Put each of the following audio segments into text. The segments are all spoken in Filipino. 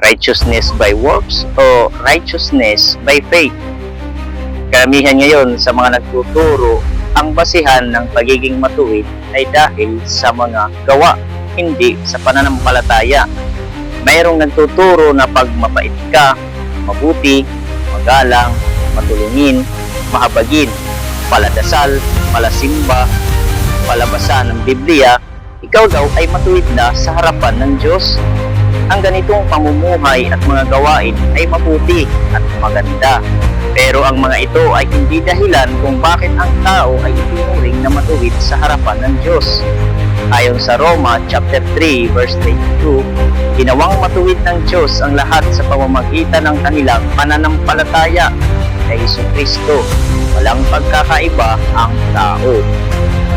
Righteousness by works o righteousness by faith? Karamihan ngayon sa mga nagtuturo, ang basihan ng pagiging matuwid ay dahil sa mga gawa, hindi sa pananampalataya. Mayroong nagtuturo na pag mabait ka, mabuti, magalang, matulungin, mahabagin, paladasal, palasimba, palabasa ng Biblia, ikaw daw ay matuwid na sa harapan ng Diyos. Ang ganitong pamumuhay at mga gawain ay mabuti at maganda. Pero ang mga ito ay hindi dahilan kung bakit ang tao ay itinuring na matuwid sa harapan ng Diyos. Ayon sa Roma chapter 3 verse 22, ginawang matuwid ng Diyos ang lahat sa pamamagitan ng kanilang pananampalataya kay Jesucristo. Walang pagkakaiba ang tao.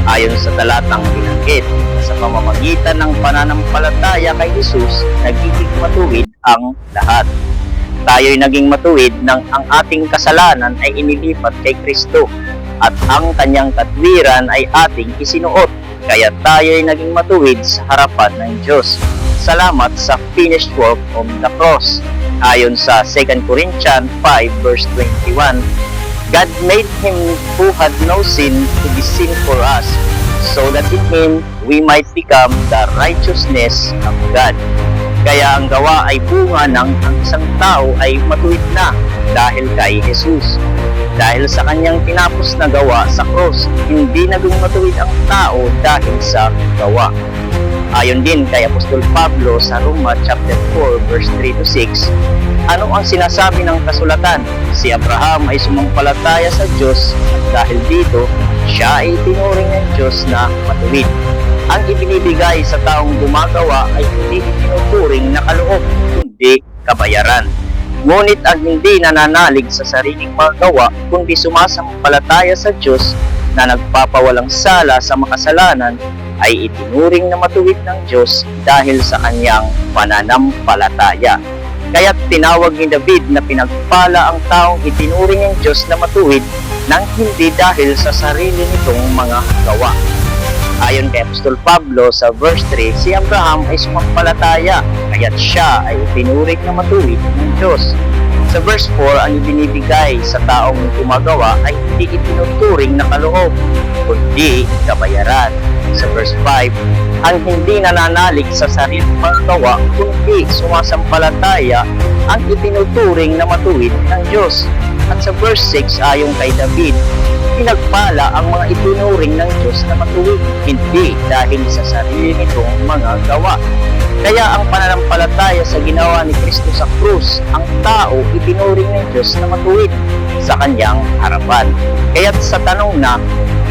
Ayon sa talatang binanggit, sa pamamagitan ng pananampalataya kay Jesus, nagiging matuwid ang lahat. Tayo'y naging matuwid nang ang ating kasalanan ay inilipat kay Kristo at ang kanyang katwiran ay ating isinuot. Kaya tayo'y naging matuwid sa harapan ng Diyos. Salamat sa finished work on the cross. Ayon sa 2 Corinthians 5 verse 21, God made Him who had no sin to be sin for us, so that in Him we might become the righteousness of God. Kaya ang gawa ay bunga ng ang isang tao ay matuwid na dahil kay Jesus. Dahil sa kanyang tinapos na gawa sa cross, hindi naging matuwid ang tao dahil sa gawa. Ayon din kay Apostol Pablo sa Roma chapter 4 verse 3 to 6, ano ang sinasabi ng kasulatan? Si Abraham ay sumampalataya sa Diyos at dahil dito, siya ay tinuring ng Diyos na matuwid. Ang ibinibigay sa taong gumagawa ay hindi itinuturing na kaloob, kundi kabayaran. Ngunit ang hindi nananalig sa sariling mga gawa, kundi sumasampalataya sa Diyos na nagpapawalang sala sa makasalanan, ay itinuring na matuwid ng Diyos dahil sa kanyang pananampalataya. Kaya't tinawag ni David na pinagpala ang taong itinuring ng Diyos na matuwid nang hindi dahil sa sarili nitong mga gawa. Ayon kay Apostol Pablo sa verse 3, si Abraham ay sumampalataya, kaya't siya ay itinuring na matuwid ng Diyos. Sa verse 4, ang ibinibigay sa taong gumagawa ay hindi itinuturing na kaloob, kundi kabayaran. Sa verse 5, ang hindi nananalig sa sariling mga gawa, kundi sumasampalataya, ang itinuturing na matuwid ng Diyos. At sa verse 6, ayon kay David, pinagpala ang mga itinuring ng Diyos na matuwid, hindi dahil sa sarili nitong mga gawa. Kaya ang pananampalataya sa ginawa ni Kristo sa krus, ang tao itinuring ng Diyos na matuwid sa kanyang harapan. Kaya't sa tanong na,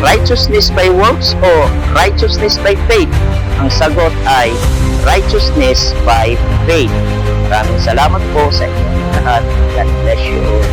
righteousness by works o righteousness by faith? Ang sagot ay righteousness by faith. Maraming salamat po sa inyong lahat. God bless you all.